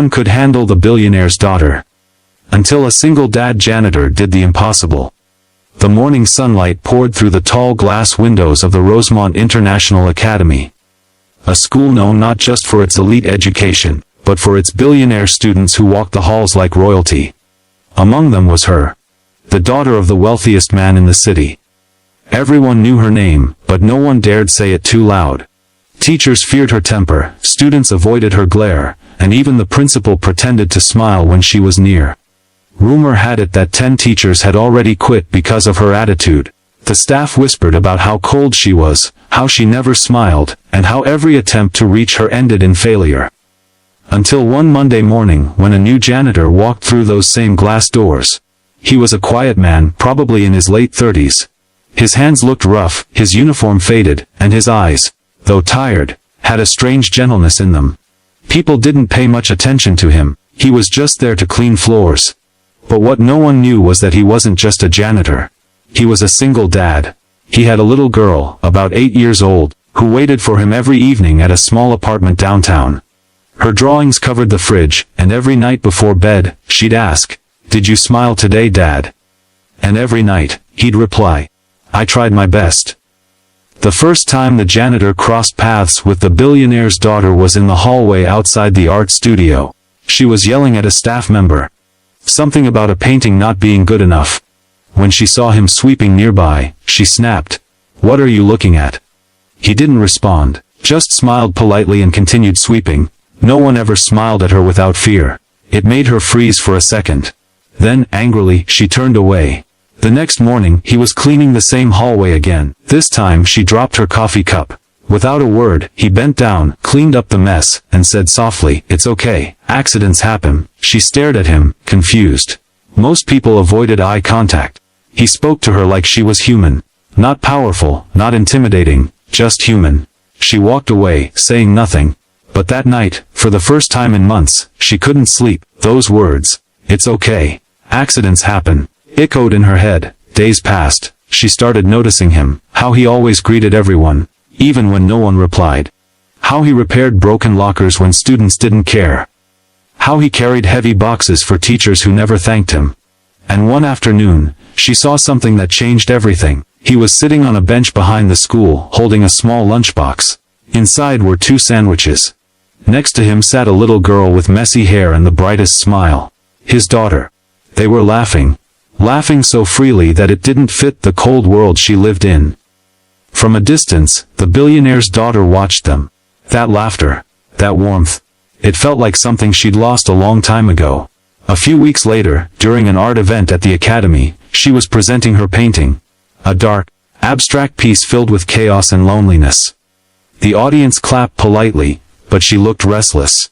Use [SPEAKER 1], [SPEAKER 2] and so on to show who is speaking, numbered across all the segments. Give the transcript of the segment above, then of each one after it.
[SPEAKER 1] one could handle the billionaire's daughter. Until a single dad janitor did the impossible. The morning sunlight poured through the tall glass windows of the Rosemont International Academy. A school known not just for its elite education, but for its billionaire students who walked the halls like royalty. Among them was her, the daughter of the wealthiest man in the city. Everyone knew her name, but no one dared say it too loud. Teachers feared her temper, students avoided her glare, and even the principal pretended to smile when she was near. Rumor had it that 10 teachers had already quit because of her attitude. The staff whispered about how cold she was, how she never smiled, and how every attempt to reach her ended in failure. Until one Monday morning when a new janitor walked through those same glass doors. He was a quiet man, probably in his late 30s. His hands looked rough, his uniform faded, and his eyes, though tired, had a strange gentleness in them. People didn't pay much attention to him, he was just there to clean floors. But what no one knew was that he wasn't just a janitor. He was a single dad. He had a little girl, about 8 years old, who waited for him every evening at a small apartment downtown. Her drawings covered the fridge, and every night before bed, she'd ask, "Did you smile today, Dad?" And every night, he'd reply, "I tried my best." The first time the janitor crossed paths with the billionaire's daughter was in the hallway outside the art studio. She was yelling at a staff member. Something about a painting not being good enough. When she saw him sweeping nearby, she snapped, "What are you looking at?" He didn't respond, just smiled politely and continued sweeping. No one ever smiled at her without fear. It made her freeze for a second. Then, angrily, she turned away. The next morning, he was cleaning the same hallway again. This time she dropped her coffee cup. Without a word, he bent down, cleaned up the mess, and said softly, "It's okay, accidents happen." She stared at him, confused. Most people avoided eye contact. He spoke to her like she was human. Not powerful, not intimidating, just human. She walked away, saying nothing. But that night, for the first time in months, she couldn't sleep. Those words, "It's okay, accidents happen," echoed in her head. Days passed. She started noticing him, how he always greeted everyone, even when no one replied. How he repaired broken lockers when students didn't care. How he carried heavy boxes for teachers who never thanked him. And one afternoon, she saw something that changed everything. He was sitting on a bench behind the school, holding a small lunchbox. Inside were 2 sandwiches. Next to him sat a little girl with messy hair and the brightest smile. His daughter. They were laughing. Laughing so freely that it didn't fit the cold world she lived in. From a distance, the billionaire's daughter watched them. That laughter. That warmth. It felt like something she'd lost a long time ago. A few weeks later, during an art event at the academy, she was presenting her painting. A dark, abstract piece filled with chaos and loneliness. The audience clapped politely, but she looked restless.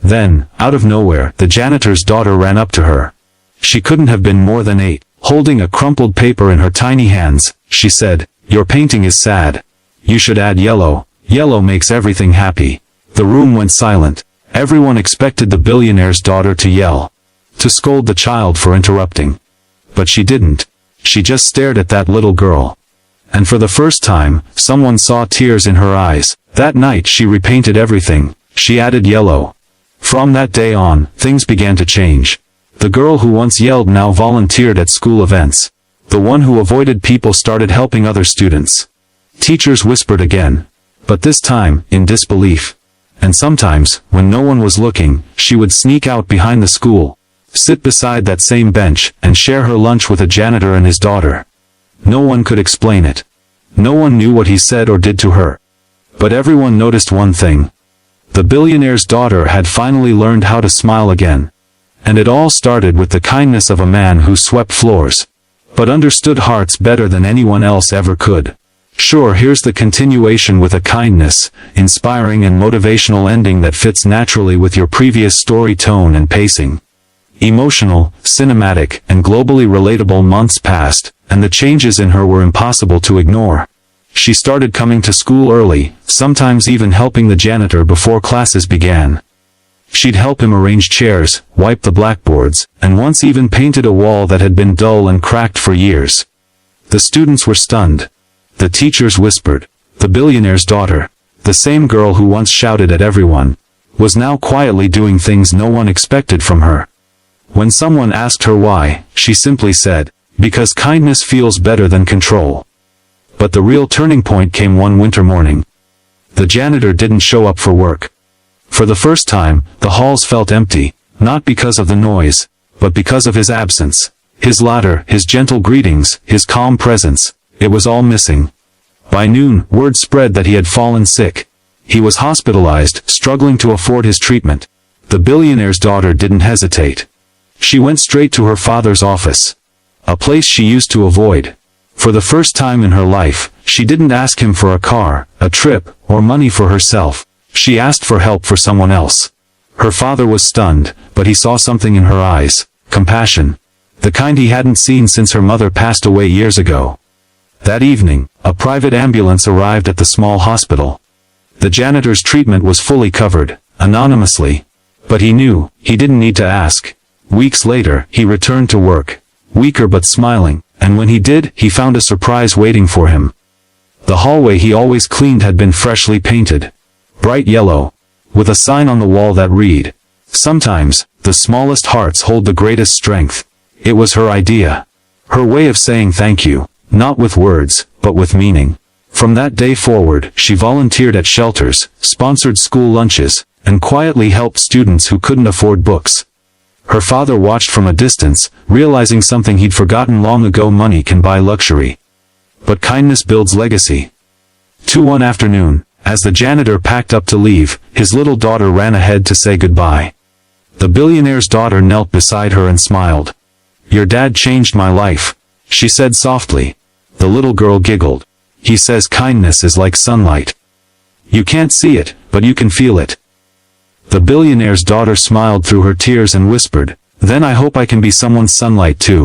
[SPEAKER 1] Then, out of nowhere, the janitor's daughter ran up to her. She couldn't have been more than 8. Holding a crumpled paper in her tiny hands, she said, "Your painting is sad. You should add yellow. Yellow makes everything happy." The room went silent. Everyone expected the billionaire's daughter to yell, to scold the child for interrupting. But she didn't. She just stared at that little girl. And for the first time, someone saw tears in her eyes. That night she repainted everything. She added yellow. From that day on, things began to change. The girl who once yelled now volunteered at school events. The one who avoided people started helping other students. Teachers whispered again. But this time, in disbelief. And sometimes, when no one was looking, she would sneak out behind the school, sit beside that same bench, and share her lunch with a janitor and his daughter. No one could explain it. No one knew what he said or did to her. But everyone noticed one thing. The billionaire's daughter had finally learned how to smile again. And it all started with the kindness of a man who swept floors, but understood hearts better than anyone else ever could. Sure, here's the continuation with a kindness, inspiring and motivational ending that fits naturally with your previous story tone and pacing. Emotional, cinematic, and globally relatable. Months passed, and the changes in her were impossible to ignore. She started coming to school early, sometimes even helping the janitor before classes began. She'd help him arrange chairs, wipe the blackboards, and once even painted a wall that had been dull and cracked for years. The students were stunned. The teachers whispered. The billionaire's daughter, the same girl who once shouted at everyone, was now quietly doing things no one expected from her. When someone asked her why, she simply said, "Because kindness feels better than control." But the real turning point came one winter morning. The janitor didn't show up for work. For the first time, the halls felt empty, not because of the noise, but because of his absence. His laughter, his gentle greetings, his calm presence, it was all missing. By noon, word spread that he had fallen sick. He was hospitalized, struggling to afford his treatment. The billionaire's daughter didn't hesitate. She went straight to her father's office, a place she used to avoid. For the first time in her life, she didn't ask him for a car, a trip, or money for herself. She asked for help for someone else. Her father was stunned, but he saw something in her eyes, compassion. The kind he hadn't seen since her mother passed away years ago. That evening, a private ambulance arrived at the small hospital. The janitor's treatment was fully covered, anonymously. But he knew, he didn't need to ask. Weeks later, he returned to work, weaker but smiling, and when he did, he found a surprise waiting for him. The hallway he always cleaned had been freshly painted, bright yellow, with a sign on the wall that read, "Sometimes, the smallest hearts hold the greatest strength." It was her idea. Her way of saying thank you, not with words, but with meaning. From that day forward, she volunteered at shelters, sponsored school lunches, and quietly helped students who couldn't afford books. Her father watched from a distance, realizing something he'd forgotten long ago: money can buy luxury. But kindness builds legacy. One afternoon, as the janitor packed up to leave, his little daughter ran ahead to say goodbye. The billionaire's daughter knelt beside her and smiled. "Your dad changed my life," she said softly. The little girl giggled. "He says kindness is like sunlight. You can't see it, but you can feel it." The billionaire's daughter smiled through her tears and whispered, "Then I hope I can be someone's sunlight too."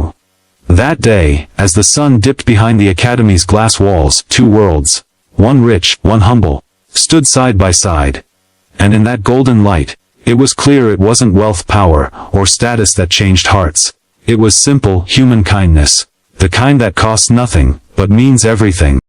[SPEAKER 1] That day, as the sun dipped behind the academy's glass walls, two worlds, one rich, one humble, stood side by side. And in that golden light, it was clear it wasn't wealth, power, or status that changed hearts. It was simple, human kindness. The kind that costs nothing, but means everything.